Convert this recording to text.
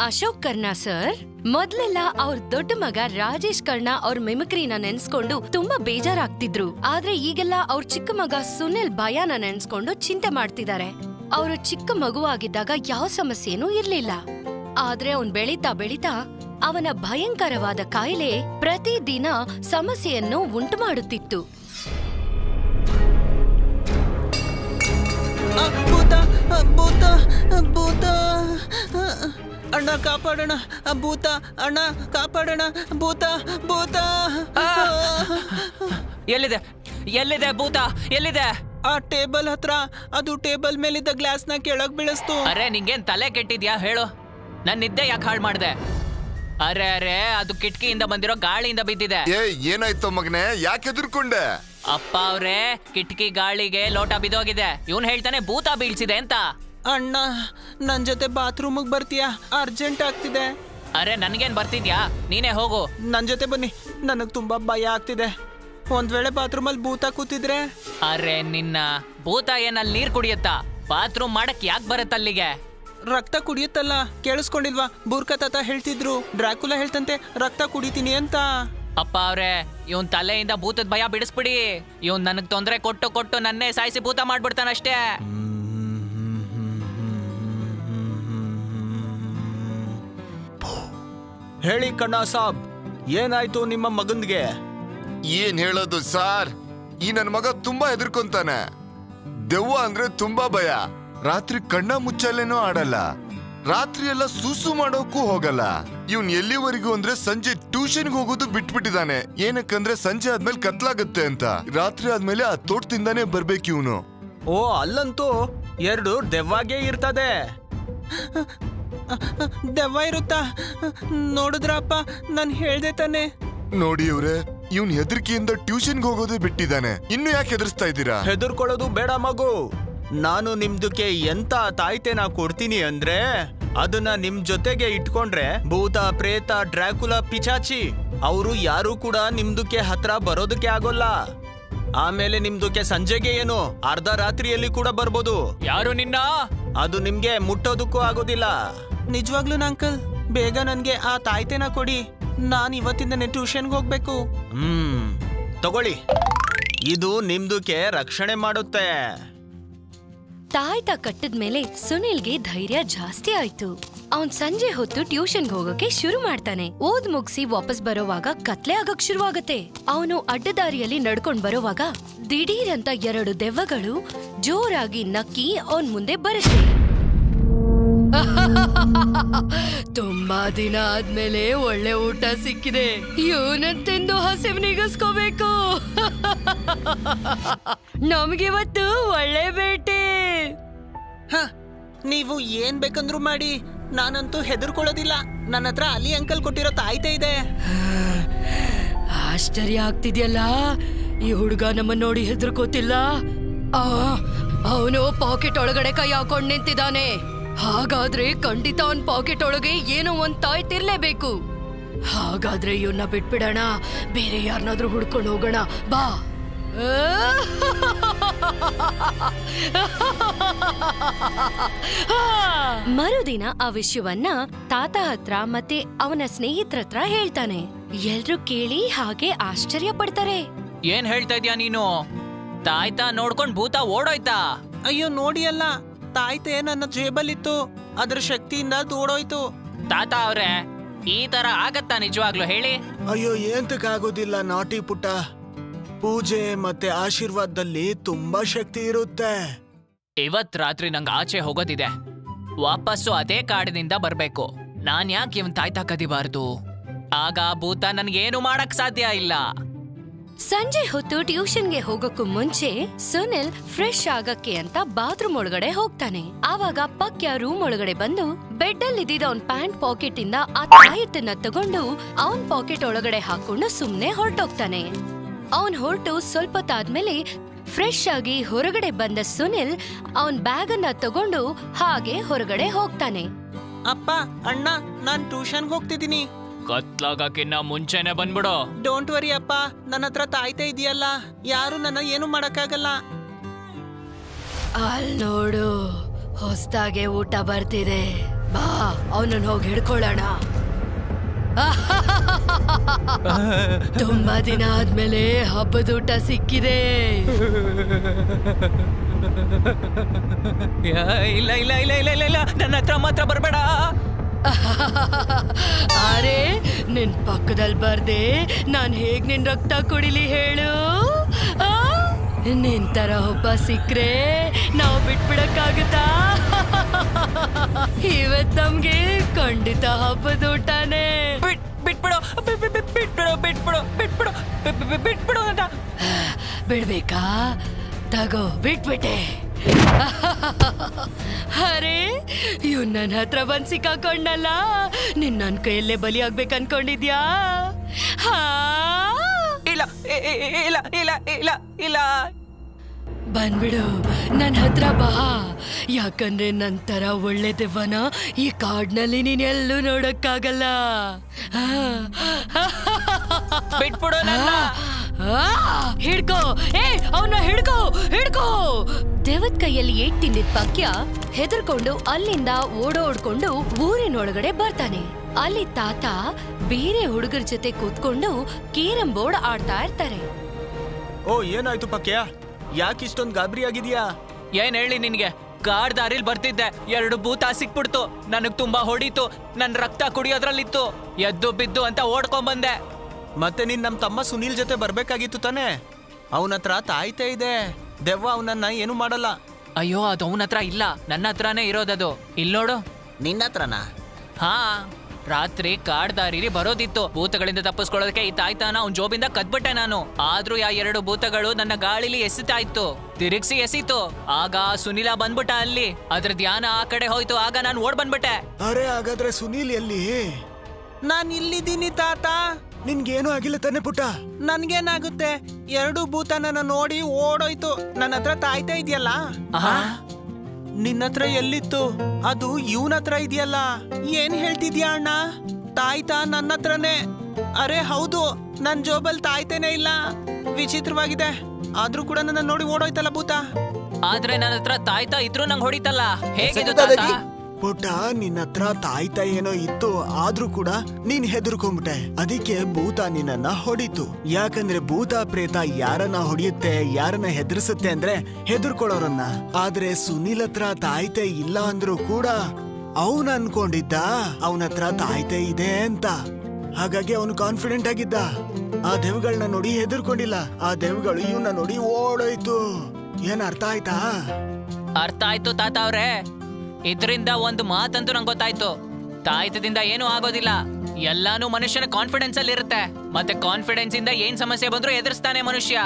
Ashok Karna sir ಮೊದ್ಲೆಲ್ಲ ಅವ್ರ ದೊಡ್ಡ ಮಗ ರಾಜೇಶ್ ಕರ್ಣ ಅವ್ರ ಮಿಮಿಕ್ರಿನ ನೆನ್ಸ್ಕೊಂಡು ತುಂಬಾ ಬೇಜಾರಾಗ್ತಿದ್ರು. ಆದ್ರೆ ಈಗೆಲ್ಲ ಅವ್ರ ಚಿಕ್ಕ ಮಗ ಸುನಿಲ್ ಭಯನ ನೆನ್ಸ್ಕೊಂಡು ಚಿಂತೆ ಮಾಡ್ತಿದ್ದಾರೆ. ಅವರು ಚಿಕ್ಕ ಮಗುವಾಗಿದ್ದಾಗ ಯಾವ ಸಮಸ್ಯೆನೂ ಇರ್ಲಿಲ್ಲ. ಆದ್ರೆ ಅವ್ನ್ ಬೆಳೀತಾ ಬೆಳೀತಾ ಅವನ ಭಯಂಕರವಾದ ಕಾಯಿಲೆ ಪ್ರತಿದಿನ ಸಮಸ್ಯೆಯನ್ನು ಉಂಟು ಮಾಡುತ್ತಿತ್ತು. ಅಣ್ಣ ಕಾಪಾಡೋಣ, ಭೂತ ಅಣ್ಣ ಕಾಪಾಡೋಣ, ಭೂತ ಭೂತ. ಎಲ್ಲಿದೆ ಎಲ್ಲಿದೆ ಭೂತ ಎಲ್ಲಿದೆ? ಆ ಟೇಬಲ್ ಹತ್ರ. ಅದು ಟೇಬಲ್ ಮೇಲಿದ್ದ ಗ್ಲಾಸ್ ನ ಕೆಳಗ್ ಬೀಳಿಸ್ತು. ಅರೆ ನಿಂಗೇನ್ ತಲೆ ಕೆಟ್ಟಿದ್ಯಾ ಹೇಳು? ನನ್ ನಿದ್ದೆ ಯಾಕೆ ಹಾಳು ಮಾಡ್ದೆ? ಅರೆ ಅರೆ ಅದು ಕಿಟಕಿಯಿಂದ ಬಂದಿರೋ ಗಾಳಿಯಿಂದ ಬಿದ್ದಿದೆ. ಏನಾಯ್ತು ಮಗನೇ, ಯಾಕೆ ಎದುರ್ಕೊಂಡೆ? ಅಪ್ಪ ಅವ್ರೆ ಕಿಟಕಿ ಗಾಳಿಗೆ ಲೋಟ ಬಿದ್ದೋಗಿದೆ. ಇವನ್ ಹೇಳ್ತಾನೆ ಭೂತ ಬೀಳ್ಸಿದೆ ಅಂತ. ಅಣ್ಣ ನನ್ ಜೊತೆ ಬಾತ್ರೂಮ್ ಬರ್ತೀಯಾ? ಅರ್ಜೆಂಟ್ ಆಗ್ತಿದೆ. ಅರೆ ನನ್ಗೇನ್ ಬರ್ತಿದ್ಯಾ, ನೀನೇ ಹೋಗು. ನನ್ ಜೊತೆ ಬನ್ನಿ, ನನಗ್ ತುಂಬಾ ಭಯ ಆಗ್ತಿದೆ. ಒಂದ್ ವೇಳೆ ಬಾತ್ರೂಮ್ ಅಲ್ಲಿ ಭೂತ ಕೂತಿದ್ರೆ? ಅರೆ ನಿನ್ನ ಭೂತ ಏನಲ್ಲಿ ನೀರ್ ಕುಡಿಯತ್ತಾ? ಬಾತ್ರೂಮ್ ಮಾಡಕ್ ಯಾಕೆ ಬರತ್ತ ಅಲ್ಲಿಗೆ? ರಕ್ತ ಕುಡಿಯುತ್ತಲ್ಲ, ಕೇಳಿಸ್ಕೊಂಡಿಲ್ವಾ? ಬೂರ್ಖಾ ತಾತ ಹೇಳ್ತಿದ್ರು, ಡ್ರಾಕುಲಾ ಹೇಳ್ತಂತೆ ರಕ್ತ ಕುಡಿತೀನಿ ಅಂತ. ಅಪ್ಪ ಅವ್ರೆ ಇವನ್ ತಲೆಯಿಂದ ಭೂತದ ಭಯ ಬಿಡಿಸ್ಬಿಡಿ. ಇವನ್ ನನಗ್ ತೊಂದ್ರೆ ಕೊಟ್ಟು ಕೊಟ್ಟು ನನ್ನೇ ಸಾಯಿಸಿ ಭೂತ ಮಾಡ್ಬಿಡ್ತಾನಷ್ಟೇ. ಹೇಳಿ ಕಣ್ಣ ಸಾಬ್, ಏನಾಯ್ತು ನಿಮ್ಮ ಮಗನ್ಗೆ? ಏನ್ ಹೇಳೋದು ಸಾರ್, ಈ ನನ್ ಮಗ ತುಂಬಾ ಹೆದರ್ಕೊಂತಾನೆ. ದೆವ್ವ ಅಂದ್ರೆ ತುಂಬಾ ಭಯ. ರಾತ್ರಿ ಕಣ್ಣ ಮುಚ್ಚಲೇನೂ ಆಡಲ್ಲ, ರಾತ್ರಿ ಎಲ್ಲ ಸೂಸು ಮಾಡೋಕ್ಕೂ ಹೋಗಲ್ಲ. ಇವ್ನ್ ಎಲ್ಲಿವರೆಗೂ ಅಂದ್ರೆ ಸಂಜೆ ಟ್ಯೂಷನ್ಗೆ ಹೋಗೋದು ಬಿಟ್ಬಿಟ್ಟಿದ್ದಾನೆ. ಏನಕ್ಕಂದ್ರೆ ಸಂಜೆ ಆದ್ಮೇಲೆ ಕತ್ಲಾಗತ್ತೆ ಅಂತ. ರಾತ್ರಿ ಆದ್ಮೇಲೆ ಆ ತೋಟದಿಂದಾನೇ ಬರ್ಬೇಕು ಇವನು. ಓ ಅಲ್ಲಂತೂ ಎರಡು ದೆವ್ವಾಗೇ ಇರ್ತದೆ. ದೆವ್ವ ಇರುತ್ತಾ? ನೋಡಿದ್ರಪ್ಪ, ನಾನ್ ಹೇಳ್ದೆ ತಾನೆ. ನೋಡಿ ಇವ್ರೆ, ಇವ್ನ್ ಹೆದರಿಕೆಯಿಂದ ಟ್ಯೂಷನ್ಗೆ ಹೋಗೋದೇ ಬಿಟ್ಟಿದ್ದಾನೆ. ಇನ್ನು ಯಾಕೆ ಹೆದರ್ಸ್ತಾ ಇದ್ದೀರಾ? ಹೆದರ್ಕೊಳ್ಳೋದು ಬೇಡ ಮಗು. ನಾನು ನಿಮ್ದಕ್ಕೆ ಎಂತ ತಾಯ್ತೆನ ಕೊಡ್ತೀನಿ ಅಂದ್ರೆ ಅದನ್ನ ನಿಮ್ ಜೊತೆಗೆ ಇಟ್ಕೊಂಡ್ರೆ ಭೂತ ಪ್ರೇತ ಡ್ರಾಕುಲಾ ಪಿಚಾಚಿ ಅವರು ಯಾರು ಕೂಡ ನಿಮ್ದಕ್ಕೆ ಹತ್ರ ಬರೋದಕ್ಕೆ ಆಗೋಲ್ಲ. ಆಮೇಲೆ ನಿಮ್ದಕ್ಕೆ ಸಂಜೆಗೆ ಏನು ಅರ್ಧ ರಾತ್ರಿಯಲ್ಲಿ ಕೂಡ ಬರ್ಬೋದು. ಯಾರು ನಿನ್ನ? ಅದು ನಿಮ್ಗೆ ಮುಟ್ಟೋದಕ್ಕೂ ಆಗೋದಿಲ್ಲ. ನಿಜವಾಗ್ಲೂ ಅಂಕಲ್, ಬೇಗ ನನ್ಗೆ ಆ ತಾಯ್ತೆನ ಕೊಡಿ. ನಾನ್ ಇವತ್ತಿಂದನೇ ಟ್ಯೂಷನ್ಗೆ ಹೋಗ್ಬೇಕು. ತಗೊಳ್ಳಿ, ಇದು ನಿಮ್ದಕ್ಕೆ ರಕ್ಷಣೆ ಮಾಡುತ್ತೆ. ತಾಯ್ತ ಕಟ್ಟಿದ್ಮೇಲೆ ಸುನಿಲ್ಗೆ ಧೈರ್ಯ ಜಾಸ್ತಿ ಆಯ್ತು. ಅವನ್ ಸಂಜೆ ಹೊತ್ತು ಟ್ಯೂಷನ್ಗೆ ಹೋಗಕ್ಕೆ ಶುರು ಮಾಡ್ತಾನೆ. ಓದ್ ಮುಗಿಸಿ ವಾಪಸ್ ಬರೋವಾಗ ಕತ್ಲೆ ಆಗಕ್ ಶುರುವಾಗತ್ತೆ. ಅವನು ಅಡ್ಡದಾರಿಯಲ್ಲಿ ನಡ್ಕೊಂಡ್ ಬರೋವಾಗ ದಿಢೀರಂತ ಎರಡು ದೆವ್ವಗಳು ಜೋರಾಗಿ ನಕ್ಕಿ ಅವನ್ ಮುಂದೆ ಬರಷ್ಟೆ. ತುಂಬಾ ದಿನ ಆದ್ಮೇಲೆ ಒಳ್ಳೆ ಊಟ ಸಿಕ್ಕಿದೆ, ಇವನಂತೆಂದು ಹಸಿವು ನೀಗಿಸ್ಕೋಬೇಕು. ನಮ್ಗಿವತ್ತು ಒಳ್ಳೆ ಬೇಟೆ. ನೀವು ಏನ್ ಬೇಕಂದ್ರು ಮಾಡಿ, ನಾನಂತೂ ಹೆದರ್ಕೊಳ್ಳೋದಿಲ್ಲ. ನನ್ನ ಹತ್ರ ಅಲಿ ಅಂಕಲ್ ಕೊಟ್ಟಿರೋ ತಾಯ್ತೆ ಇದೆ. ಆಶ್ಚರ್ಯ ಆಗ್ತಿದ್ಯಲ್ಲ, ಈ ಹುಡುಗ ನಮ್ಮನ್ನ ನೋಡಿ ಹೆದರ್ಕೋತಿಲ್ಲ. ಅವನು ಪಾಕೆಟ್ ಒಳಗಡೆ ಕೈ ಹಾಕೊಂಡ್ ನಿಂತಿದ್ದಾನೆ. ಹಾಗಾದ್ರೆ ಖಂಡಿತ ಅವನ್ ಪಾಕೆಟ್ ಒಳಗೆ ಏನೋ ಒಂದ್ ತಾಯ್ತಿರ್ಲೇಬೇಕು. ಹಾಗಾದ್ರೆ ಇವನ್ನ ಬಿಟ್ಬಿಡೋಣ, ಬೇರೆ ಯಾರನ್ನಾದ್ರೂ ಹುಡ್ಕೊಂಡು ಹೋಗೋಣ ಬಾ. ಮರುದಿನ ಆ ವಿಷಯವನ್ನ ತಾತ ಹತ್ರ ಮತ್ತೆ ಅವನ ಸ್ನೇಹಿತರ ಹತ್ರ ಹೇಳ್ತಾನೆ. ಎಲ್ರು ಕೇಳಿ ಹಾಗೆ ಆಶ್ಚರ್ಯ ಪಡ್ತಾರೆ. ಏನ್ ಹೇಳ್ತಾ ಇದ್ಯಾ ನೀನು? ತಾಯ್ತಾ ನೋಡ್ಕೊಂಡ್ ಭೂತ ಓಡೋಯ್ತಾ? ಅಯ್ಯೋ ನೋಡಿ ಅಲ್ಲ, ತಾಯ್ತೆ ನನ್ನ ಜೇಬಲ್ಲಿತ್ತು, ಅದ್ರ ಶಕ್ತಿಯಿಂದ ದೂಡೋಯ್ತು. ತಾತ ಅವ್ರೆ ಈ ತರ ಆಗತ್ತಾ ನಿಜವಾಗ್ಲು ಹೇಳಿ? ಅಯ್ಯೋ ಏಂತಕ್ಕಾಗೋದಿಲ್ಲ ನಾಟಿ ಪುಟ್ಟ. ಪೂಜೆ ಮತ್ತೆ ಆಶೀರ್ವಾದದಲ್ಲಿ ತುಂಬಾ ಶಕ್ತಿ ಇರುತ್ತೆ. ಇವತ್ ರಾತ್ರಿ ನಂಗೆ ಆಚೆ ಹೋಗೋದಿದೆ. ವಾಪಸ್ಸು ಅದೇ ಕಾಡಿನಿಂದ ಬರ್ಬೇಕು. ನಾನ್ ಯಾಕೆ ಇವನ್ ತಾಯ್ತಾ ಕದಿಬಾರ್ದು? ಆಗ ಭೂತ ನನ್ಗೇನು ಮಾಡಕ್ ಸಾಧ್ಯ ಇಲ್ಲ. ಸಂಜೆ ಹೊತ್ತು ಟ್ಯೂಷನ್ಗೆ ಹೋಗಕ್ಕೂ ಮುಂಚೆ ಸುನಿಲ್ ಫ್ರೆಶ್ ಆಗಕ್ಕೆ ಅಂತ ಬಾತ್ರೂಮ್ ಒಳಗಡೆ ಹೋಗ್ತಾನೆ. ಆವಾಗ ಪಕ್ಯ ರೂಮ್ ಒಳಗಡೆ ಬಂದು ಬೆಡ್ ಅಲ್ಲಿ ಇದ್ದಿದ್ದ ಅವನ್ ಪ್ಯಾಂಟ್ ಪಾಕೆಟ್ ಇಂದ ಆ ತಾಯತ್ತನ್ನ ತಗೊಂಡು ಅವನ್ ಪಾಕೆಟ್ ಒಳಗಡೆ ಹಾಕೊಂಡು ಸುಮ್ನೆ ಹೊರಟೋಗ್ತಾನೆ. ಅವನ್ ಹೊರಟು ಸ್ವಲ್ಪ ತಾದ್ಮೇಲೆ ಫ್ರೆಶ್ ಆಗಿ ಹೊರಗಡೆ ಬಂದ ಸುನಿಲ್ ಅವನ್ ಬ್ಯಾಗ್ ಅನ್ನ ತಗೊಂಡು ಹಾಗೆ ಹೊರಗಡೆ ಹೋಗ್ತಾನೆ. ಅಪ್ಪ, ಅಣ್ಣ, ನಾನ್ ಟ್ಯೂಷನ್ಗೆ ಹೋಗ್ತಿದ್ದೀನಿ. ಕತ್ಲಾಗಕ್ಕಿನ್ನ ಮುಂಚೆನೆ ಬಂದ್ಬಿಡು. ಡೋಂಟ್ ವರಿ ಅಪ್ಪ, ನನ್ನ ಹತ್ರ ತಾಯ್ತಾ ಇದೆಯಲ್ಲ, ಯಾರು ನನ್ನ ಏನು ಮಾಡಕ್ಕಾಗಲ್ಲ. ಅಲ್ ನೋಡು, ಹೊಸ್ದಾಗೆ ಊಟ ಬರ್ತಿದೆ, ಬಾ ಅವನನ್ನು ಹೋಗಿ ಹಿಡ್ಕೊಳ್ಳೋಣ. ತುಂಬಾ ದಿನ ಆದ್ಮೇಲೆ ಹಬ್ಬದೂಟ ಸಿಕ್ಕಿದೆ. ಇಲ್ಲ ಇಲ್ಲ ಇಲ್ಲ ಇಲ್ಲ ಇಲ್ಲ ಇಲ್ಲ, ನನ್ನ ಹತ್ರ ಮಾತ್ರ ಬರ್ಬೇಡ. ಅರೆ, ನಿನ್ ಪಕ್ಕದಲ್ಲಿ ಬರ್ದೆ ನಾನ್ ಹೇಗ್ ನಿನ್ ರಕ್ತ ಕುಡಿಲಿ ಹೇಳು? ನಿನ್ ತರ ಒಬ್ಬ ಸಿಕ್ರೆ ನಾವು ಬಿಟ್ಬಿಡಕ್ಕಾಗುತ್ತಾ? ಇವತ್ ನಮ್ಗೆ ಖಂಡಿತ ಹಬ್ಬದೂಟನೇ. ಬಿಟ್ಬಿಡು ಬಿಟ್ಬಿಡು ಬಿಟ್ಬಿಡು ಬಿಟ್ಬಿಡು ಬಿಟ್ಬಿಡು ಅಂತ. ಬಿಡ್ಬೇಕಾ? ತಗೋ, ಬಿಟ್ಬಿಟ್ಟೆ. ಅರೆ, ಇವ್ ನನ್ನ ಹತ್ರ ಬಂದ್ ಸಿಕ್ಕಾಕೊಂಡಲ್ಲ. ನನ್ ಕೈಯಲ್ಲೇ ಬಲಿ ಆಗ್ಬೇಕು ಅನ್ಕೊಂಡಿದ್ಯಾ? ಇಲ್ಲ ಇಲ್ಲ ಇಲ್ಲ ಇಲ್ಲ ಇಲ್ಲ, ಬಂದ್ಬಿಡು, ನನ್ ಹತ್ರ ಬಾ. ಯಾಕಂದ್ರೆ ನಂತರ ಒಳ್ಳೆ ದೆವ್ವನ ಈ ಕಾಡ್ನಲ್ಲಿ ನೀನ್ ಎಲ್ಲೂ ನೋಡಕ್ಕಾಗಲ್ಲ. ಬಿಟ್ಬಿಡು ನನ್ನ. ಹಿಡ್ಕೋ, ಅವನ್ನ ಹಿಡ್ಕೋ ಹಿಡ್ಕೋ. ದೆವ್ವದ ಕೈಯಲ್ಲಿ ಏಟ್ ತಿಂದಿದ್ ಪಕ್ಯ ಹೆದರ್ಕೊಂಡು ಅಲ್ಲಿಂದ ಓಡೋಡ್ಕೊಂಡು ಊರಿನೊಳಗಡೆ ಬರ್ತಾನೆ. ಅಲ್ಲಿ ತಾತ ಬೇರೆ ಹುಡುಗರ ಜೊತೆ ಕೂತ್ಕೊಂಡು ಕೇರಂ ಬೋರ್ಡ್ ಆಡ್ತಾ ಇರ್ತಾರೆ. ಓ, ಏನಾಯ್ತು ಪಕ್ಯ? ಯಾಕಿಷ್ಟೊಂದು ಗಾಬರಿ ಆಗಿದ್ಯಾ? ಏನ್ ಹೇಳಿ ನಿನ್ಗೆ? ಕಾಡ್ ದಾರಿಲ್ ಬರ್ತಿದ್ದೆ, 2 ಭೂತ ಸಿಕ್ಬಿಡ್ತು. ನನಗ್ ತುಂಬಾ ಹೊಡೀತು, ನನ್ ರಕ್ತ ಕುಡಿಯೋದ್ರಲ್ಲಿತ್ತು. ಎದ್ದು ಬಿದ್ದು ಅಂತ ಓಡ್ಕೊಂಡ್ ಬಂದೆ. ಮತ್ತೆ ನೀನ್ ನಮ್ ತಮ್ಮ ಸುನೀಲ್ ಜೊತೆ ಬರ್ಬೇಕಾಗಿತ್ತು ತಾನೆ? ಅವನ ಹತ್ರ ತಾಯ್ತೆ ಇದೆ. ದೆವ್ವ ಅವನನ್ನ ಏನು ಮಾಡಲ್ಲ. ಅಯ್ಯೋ, ಅದು ಅವನ ಹತ್ರ ಇಲ್ಲ, ನನ್ನ ಹತ್ರನೇ ಇರೋದದು. ಇಲ್ ನೋಡು. ನಿನ್ನ ಹತ್ರನಾ? ಹಾ, ರಾತ್ರಿ ಕಾಡ್ ದಾರಿಲಿ ಬರೋದಿತ್ತು. ಭೂತಗಳಿಂದ ತಪ್ಪಿಸ್ಕೊಳ್ಳೋದಕ್ಕೆ ಈ ತಾಯ್ತಾನ ಅವ್ನ್ ಜೋಬಿಂದ ಕದ್ಬಿಟ್ಟೆ ನಾನು. ಆದ್ರೂ ಆ 2 ಭೂತಗಳು ನನ್ನ ಗಾಳಿಲಿ ಎಸಿತಾ ಇತ್ತು, ತಿರುಗಿಸಿ ಎಸಿತು. ಆಗ ಸುನೀಲ ಬಂದ್ಬಿಟ್ಟ ಅಲ್ಲಿ. ಅದ್ರ ಧ್ಯಾನ ಆ ಕಡೆ ಹೋಯ್ತು. ಆಗ ನಾನು ಓಡ್ ಬಂದ್ಬಿಟ್ಟೆ. ಅರೆ, ಹಾಗಾದ್ರೆ ಸುನೀಲ್ ಎಲ್ಲಿ? ನಾನ್ ಇಲ್ಲಿದ್ದೀನಿ ತಾತ. ನಿನ್ಗೇನು ಆಗಿಲ್ಲ ತಾನೆ ಪುಟ್ಟ? ನನ್ಗೇನಾಗುತ್ತೆ? 2 ಭೂತ ನನ್ನ ನೋಡಿ ಓಡೋಯ್ತು. ನನ್ನ ಹತ್ರ ತಾಯ್ತಾ ಇದೆಯಲ್ಲ. ನಿನ್ನ ಹತ್ರ ಎಲ್ಲಿತ್ತು? ಅದು ಇವನ ಹತ್ರ ಇದೆಯಲ್ಲ. ಏನ್ ಹೇಳ್ತಿದ್ಯಾ ಅಣ್ಣ? ತಾಯ್ತಾ ನನ್ನ ಹತ್ರನೇ. ಅರೆ ಹೌದು, ನನ್ ಜೋಬಲ್ ತಾಯ್ತೇನೆ ಇಲ್ಲ. ವಿಚಿತ್ರವಾಗಿದೆ. ಆದ್ರೂ ಕೂಡ ನನ್ನ ನೋಡಿ ಓಡೋಯ್ತಲ್ಲ ಭೂತ. ಆದ್ರೆ ನನ್ನ ಹತ್ರ ತಾಯ್ತಾ ಇದ್ರು ನಂಗೆ ಹೊಡಿತಲ್ಲ. ಹೇಗಿದು ತಾತ? ಪುಟ್ಟ, ನಿನ್ನ ಹತ್ರ ತಾಯ್ತಾ ಏನೋ ಇತ್ತು, ಆದ್ರೂ ಕೂಡ ನೀನ್ ಹೆದರ್ಕೊಂಡ್ಬಿಟ್ಟೆ. ಅದಕ್ಕೆ ಭೂತ ನಿನ್ನನ್ನ ಹೊಡಿತು. ಯಾಕಂದ್ರೆ ಭೂತ ಪ್ರೇತ ಯಾರನ್ನ ಹೊಡಿಯುತ್ತೆ, ಯಾರನ್ನ ಹೆದರ್ಸುತ್ತೆ ಅಂದ್ರೆ ಹೆದರ್ಕೊಳ್ಳೋರನ್ನ. ಆದ್ರೆ ಸುನೀಲ್ ಹತ್ರ ತಾಯ್ತೆ ಇಲ್ಲ ಅಂದ್ರೂ ಕೂಡ ಅವನ್ ಅನ್ಕೊಂಡಿದ್ದ ಅವನ ಹತ್ರ ತಾಯ್ತೆ ಇದೆ ಅಂತ. ಹಾಗಾಗಿ ಅವನು ಕಾನ್ಫಿಡೆಂಟ್ ಆಗಿದ್ದ. ಆ ದೆವ್ಗಳನ್ನ ನೋಡಿ ಹೆದರ್ಕೊಂಡಿಲ್ಲ. ಆ ದೆವ್ಗಳು ಇವನ್ನ ನೋಡಿ ಓಡೋಯ್ತು. ಏನ್ ಅರ್ಥ ಆಯ್ತಾ? ಅರ್ಥ ಆಯ್ತು ತಾತ ಅವ್ರೆ. ಇದ್ರಿಂದ ಒಂದು ಮಾತಂತೂ ನಂಗೆ ಗೊತ್ತಾಯ್ತು. ತಾಯ್ತದಿಂದ ಏನೂ ಆಗೋದಿಲ್ಲ. ಎಲ್ಲಾನು ಮನುಷ್ಯನ ಕಾನ್ಫಿಡೆನ್ಸ್ ಅಲ್ಲಿ ಇರುತ್ತೆ. ಮತ್ತೆ ಕಾನ್ಫಿಡೆನ್ಸ್ ಇಂದ ಏನ್ ಸಮಸ್ಯೆ ಬಂದ್ರು ಎದುರಿಸ್ತಾನೆ ಮನುಷ್ಯ.